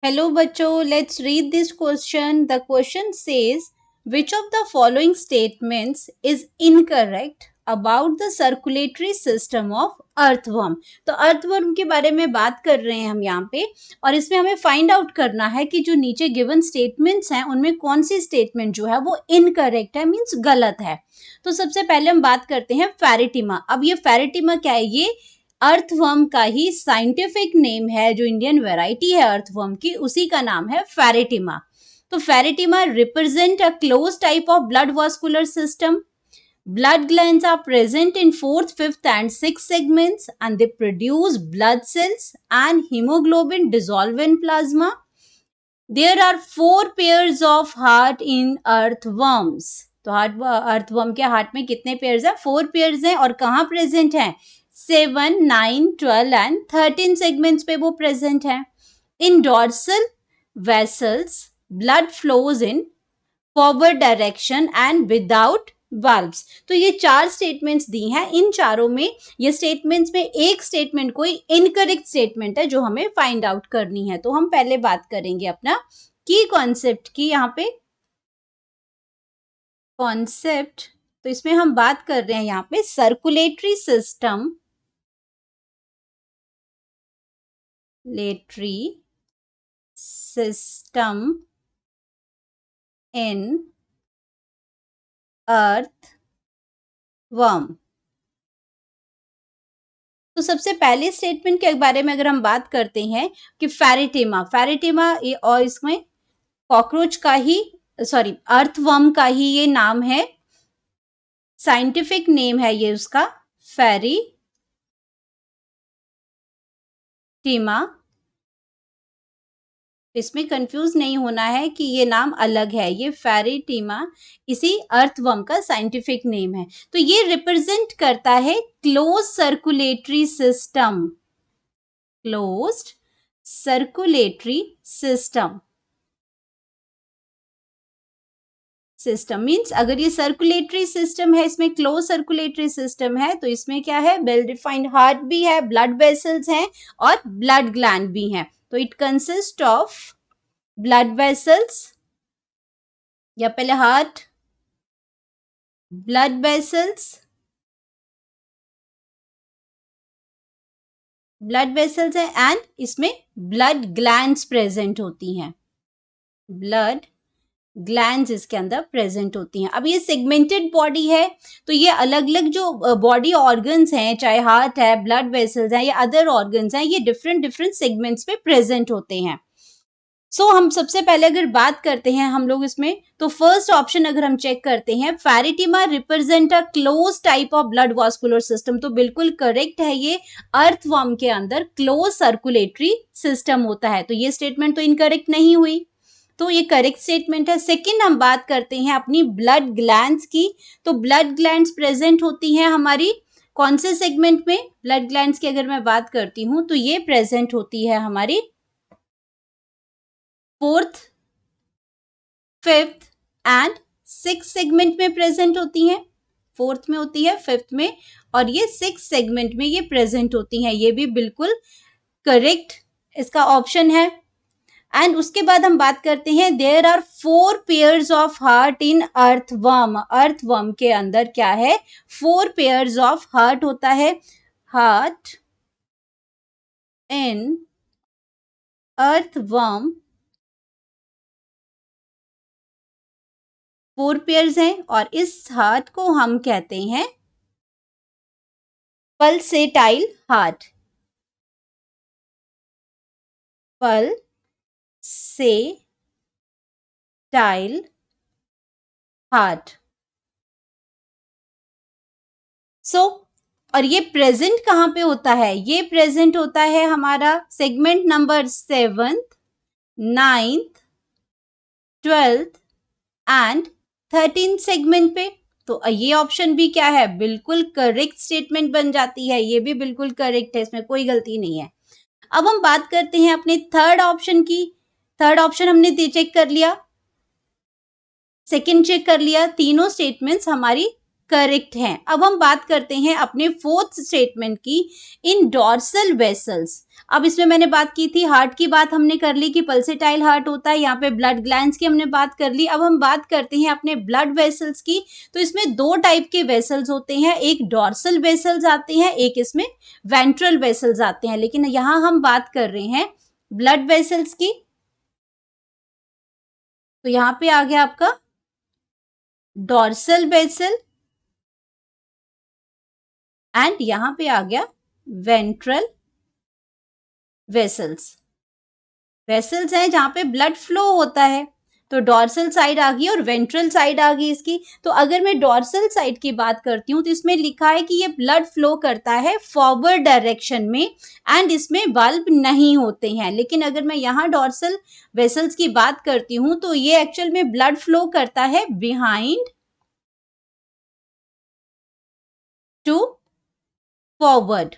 Hello बच्चों, let's read this question. The question says, which of the following statements is incorrect about the circulatory system of earthworm? तो earthworm के बारे में बात कर रहे हैं हम यहाँ पे और इसमें हमें फाइंड आउट करना है कि जो नीचे गिवन स्टेटमेंट्स हैं उनमें कौन सी स्टेटमेंट जो है वो इनकरेक्ट है, मीन्स गलत है। तो सबसे पहले हम बात करते हैं फेरिटिमा। अब ये फेरिटिमा क्या है? ये अर्थवर्म का ही साइंटिफिक नेम है। जो इंडियन वैरायटी है अर्थवर्म की, उसी का नाम है फेरिटिमा। तो Pheretima represent a close type of blood vascular system. Blood glands are present in fourth, fifth, and sixth segments, and they produce blood cells and hemoglobin dissolve in plasma. There are 4 pairs of heart in earthworms. तो earthworm के heart में कितने pairs हैं? 4 pairs हैं। और कहाँ present हैं? 7, 9, 12 and 13 segments पे वो प्रेजेंट हैं। In dorsal vessels blood flows in forward direction and without valves. तो ये 4 स्टेटमेंट्स दी हैं। इन चारों में ये स्टेटमेंट्स में एक स्टेटमेंट कोई इनकरेक्ट स्टेटमेंट है जो हमें फाइंड आउट करनी है। तो हम पहले बात करेंगे अपना की कॉन्सेप्ट की। यहाँ पे कॉन्सेप्ट, तो इसमें हम बात कर रहे हैं यहाँ पे सर्कुलेटरी सिस्टम, इन अर्थवर्म। तो सबसे पहले स्टेटमेंट के बारे में अगर हम बात करते हैं कि फेरिटिमा और इसमें कॉकरोच का ही अर्थवर्म का ही ये नाम है, साइंटिफिक नेम है ये उसका फेरिटिमा। इसमें कंफ्यूज नहीं होना है कि ये नाम अलग है, ये फेरिटिमा इसी अर्थवर्म का साइंटिफिक नेम है। तो ये रिप्रेजेंट करता है close circulatory system, closed circulatory system means अगर ये सर्कुलेटरी सिस्टम है, इसमें क्लोज सर्कुलेटरी सिस्टम है, तो इसमें क्या है? वेल डिफाइंड हार्ट भी है, ब्लड वेसल्स हैं और ब्लड ग्लैंड भी हैं। तो it consist of blood vessels, या पहले हार्ट, ब्लड वेसल्स है एंड इसमें ब्लड ग्लैंड्स प्रेजेंट होती हैं, ब्लड ग्लैंड्स इसके अंदर प्रेजेंट होती हैं। अब ये सेगमेंटेड बॉडी है, तो ये अलग अलग जो बॉडी ऑर्गन्स हैं, चाहे हार्ट है, ब्लड वेसल्स हैं या अदर ऑर्गन्स हैं, ये डिफरेंट डिफरेंट सेगमेंट्स पे प्रेजेंट होते हैं। हम सबसे पहले अगर बात करते हैं हम लोग इसमें, तो फर्स्ट ऑप्शन अगर हम चेक करते हैं, Pheretima represent a close type of blood vascular system, तो बिल्कुल करेक्ट है। ये अर्थवर्म के अंदर क्लोज सर्कुलेटरी सिस्टम होता है। तो ये स्टेटमेंट तो इनकरेक्ट नहीं हुई, तो ये करेक्ट स्टेटमेंट है। सेकंड हम बात करते हैं अपनी ब्लड ग्लैंड्स की। तो ब्लड ग्लैंड्स प्रेजेंट होती हैं हमारी कौन से सेगमेंट में? ब्लड ग्लैंड्स की अगर मैं बात करती हूँ तो ये प्रेजेंट होती है हमारी fourth, fifth and six segment में प्रेजेंट होती हैं। फोर्थ में होती है, फिफ्थ में और ये सिक्स सेगमेंट में ये प्रेजेंट होती हैं। ये भी बिल्कुल करेक्ट इसका ऑप्शन है। एंड उसके बाद हम बात करते हैं, there are 4 pairs of heart in earthworm. Earthworm के अंदर क्या है? 4 पेयर्स ऑफ हार्ट होता है। हार्ट इन अर्थवर्म 4 पेयर्स हैं और इस हार्ट को हम कहते हैं पल्सेटाइल हार्ट, पल्सेटाइल हार्ट। और ये प्रेजेंट कहाँ पे होता है? ये प्रेजेंट होता है हमारा segment number 7th, 9th, 12th and 13th segment पे। तो ये ऑप्शन भी क्या है? बिल्कुल करेक्ट स्टेटमेंट बन जाती है। ये भी बिल्कुल करेक्ट है, इसमें कोई गलती नहीं है। अब हम बात करते हैं अपने थर्ड ऑप्शन की। थर्ड ऑप्शन हमने चेक कर लिया, सेकंड चेक कर लिया, तीनों स्टेटमेंट्स हमारी करेक्ट हैं। अब हम बात करते हैं अपने फोर्थ स्टेटमेंट की, इन डॉर्सल वेसल्स। अब इसमें मैंने बात की थी, हार्ट की बात हमने कर ली कि पल्सेटाइल हार्ट होता है, यहाँ पे ब्लड ग्लैंड्स की हमने बात कर ली। अब हम बात करते हैं अपने ब्लड वेसल्स की। तो इसमें दो टाइप के वेसल्स होते हैं, एक डॉर्सल वेसल्स आते हैं, एक इसमें वेंट्रल वेसल्स आते हैं, लेकिन यहाँ हम बात कर रहे हैं ब्लड वेसल्स की। तो यहाँ पे आ गया आपका डॉर्सल वेसल एंड यहाँ पे आ गया वेंट्रल वेसल्स। वेसल्स हैं जहाँ पे ब्लड फ्लो होता है, तो डॉर्सल साइड आ गई और वेंट्रल साइड आ गई इसकी। तो अगर मैं डॉर्सल साइड की बात करती हूँ तो इसमें लिखा है कि ये ब्लड फ्लो करता है फॉरवर्ड डायरेक्शन में एंड इसमें बल्ब नहीं होते हैं। लेकिन अगर मैं यहाँ डॉर्सल वेसल्स की बात करती हूँ तो ये एक्चुअल में ब्लड फ्लो करता है बिहाइंड टू फॉरवर्ड,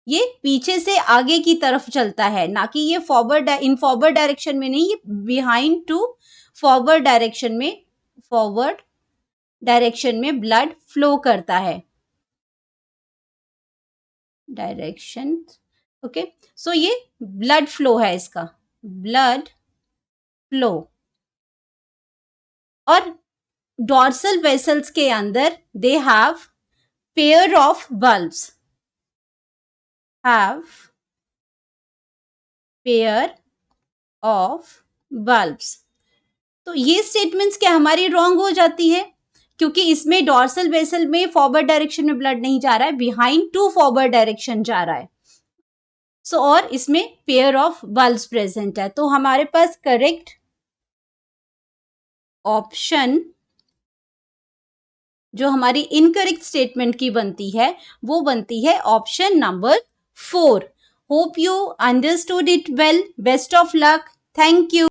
ये पीछे से आगे की तरफ चलता है, ना कि ये फॉरवर्ड इन फॉरवर्ड डायरेक्शन में नहीं, ये बिहाइंड टू फॉरवर्ड डायरेक्शन में ब्लड फ्लो करता है। डायरेक्शन, ओके, सो ये ब्लड फ्लो है इसका, ब्लड फ्लो। और डॉर्सल वेसल्स के अंदर they have pair of bulbs, have pair of bulbs. तो ये स्टेटमेंट्स क्या हमारी रॉन्ग हो जाती है, क्योंकि इसमें डॉर्सल वेसल में फॉरवर्ड डायरेक्शन में ब्लड नहीं जा रहा है, बिहाइंड टू फॉरवर्ड डायरेक्शन जा रहा है। सो और इसमें पेयर ऑफ बल्ब्स प्रेजेंट है। तो हमारे पास करेक्ट ऑप्शन जो हमारी इनकरेक्ट स्टेटमेंट की बनती है वो बनती है option number 4। Hope you understood it well. Best of luck. Thank you.